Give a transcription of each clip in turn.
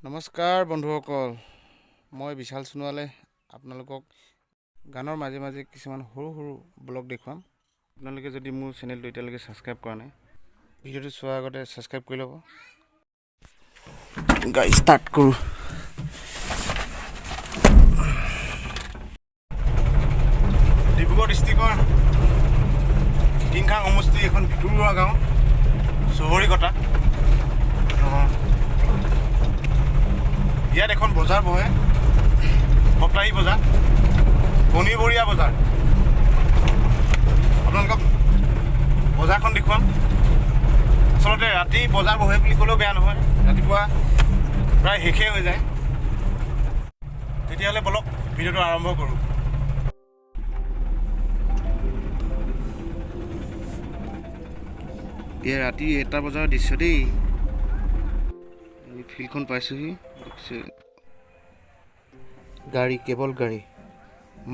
নমস্কাৰ বন্ধুসকল, মই বিশাল সোণোৱালে আপোনালোকক গানৰ মাজে মাজে কিছুমান সৰু সৰু ব্লগ দেখুৱাম। আপোনালোকে যদি মোৰ চেনেলটো এতিয়ালৈকে ছাবস্ক্ৰাইব কৰা নাই, ভিডিঅ'টো চোৱাৰ আগতে ছাবস্ক্ৰাইব কৰি ল'ব। গাড়ী ষ্টাৰ্ট কৰোঁ। ডিব্ৰুগড় ডিষ্ট্ৰিক্টৰ টিংখাং সমষ্টি এখন ভিতৰুৱা গাঁও চহৰীকটা। ইয়াত এখন বজাৰ বহে, সপ্তাহী বজাৰ, শনিবৰীয়া বজাৰ। আপোনালোকক বজাৰখন দেখুৱাম। আচলতে ৰাতি বজাৰ বহে বুলি ক'লেও বেয়া নহয়, ৰাতিপুৱা প্ৰায় শেষেই হৈ যায়। তেতিয়াহ'লে বলক ভিডিঅ'টো আৰম্ভ কৰোঁ। এয়া ৰাতি 1টা বজাৰ দৃশ্য দেই। ফিল্ডখন পাইছোঁহি। গাড়ী, কেৱল গাড়ী,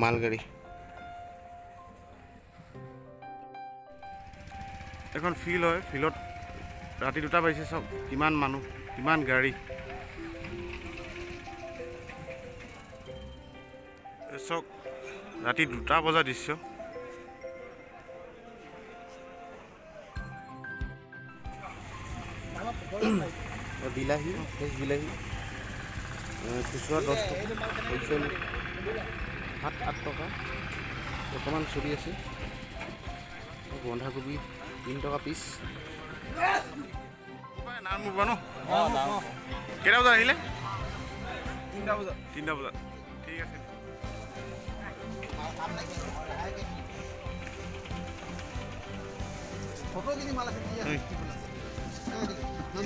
মালগাড়ী। এখন ফিল্ড হয়, ফিল্ডত ৰাতি 2টা বাজিছে। চব কিমান মানুহ, কিমান গাড়ী। চব ৰাতি 2টা বজাৰ দৃশ্য। বিলাহী, ফ্ৰেছ বিলাহী খুচুৰা 10 টকা, হোলচেল 7-8 টকা বৰ্তমান চলি আছে। বন্ধাকবি 3 টকা পিচ। নাৰায়ণপুৰ ন? কেইটা বজাত আহিলে? 3টা বজাত। ঠিক আছে।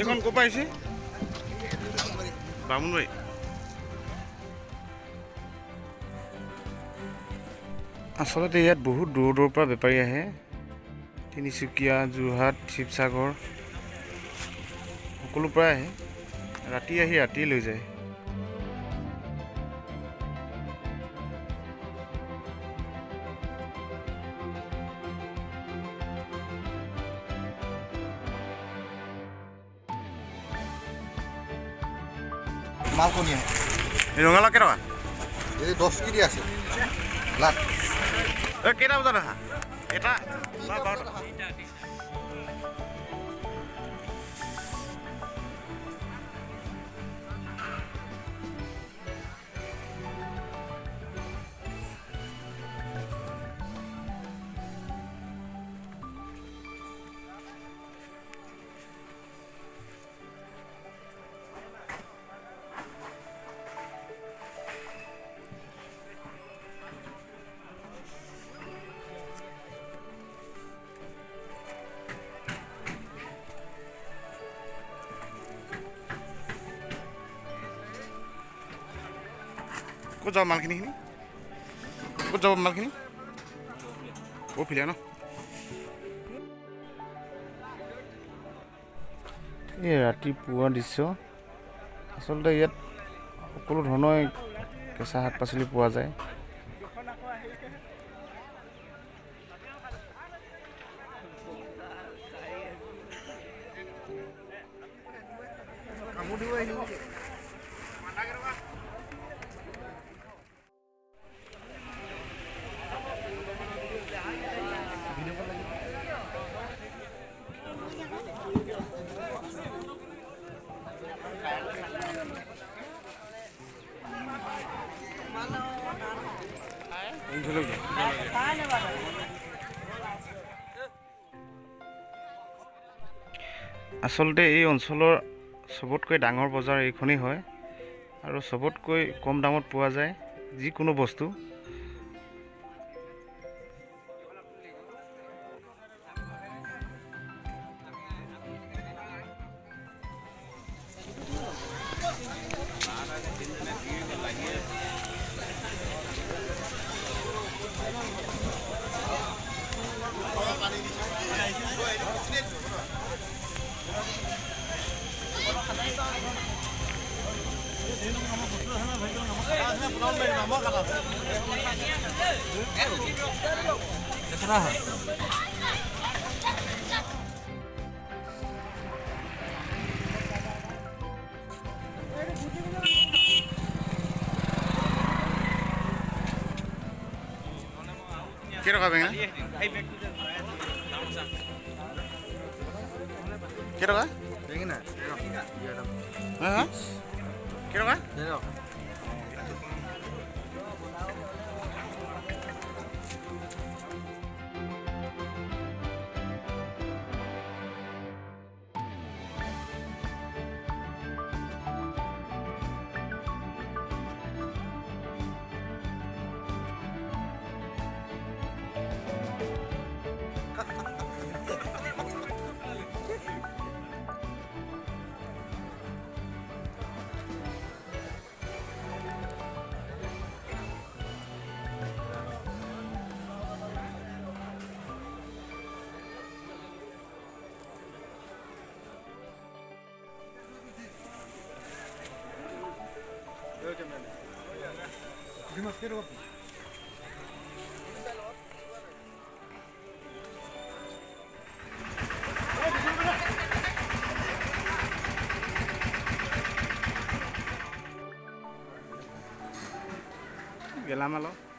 এখন ক'ৰ পৰা আহিছে? বামুণবাৰী। আচলতে ইয়াত বহুত দূৰৰ দূৰৰ পৰা বেপাৰী আহে। তিনিচুকীয়া, যোৰহাট, শিৱসাগৰ সকলো পৰাই আহে। ৰাতি আহি ৰাতিয়ে লৈ যায়। মালকণি এই ৰঙালাও কেইটকা? এই 10 কেজি আছে। লাখ কেইটা বজাত আহা? এটা ক'ত যাব মালখিনি? ক'ত যাব মালখিনি? পৰফিলীয়া ন? এই ৰাতিপুৱা দৃশ্য। আচলতে ইয়াত সকলো ধৰণৰ কেঁচা শাক পাচলি পোৱা যায়। আচলতে এই অঞ্চলৰ চবতকৈ ডাঙৰ বজাৰ এইখনেই হয় আৰু চবতকৈ কম দামত পোৱা যায় যিকোনো বস্তু। কেইটকা বেঙেনা কেইটকা বেঙেনা হা হা কেইটকা গেলামালৰ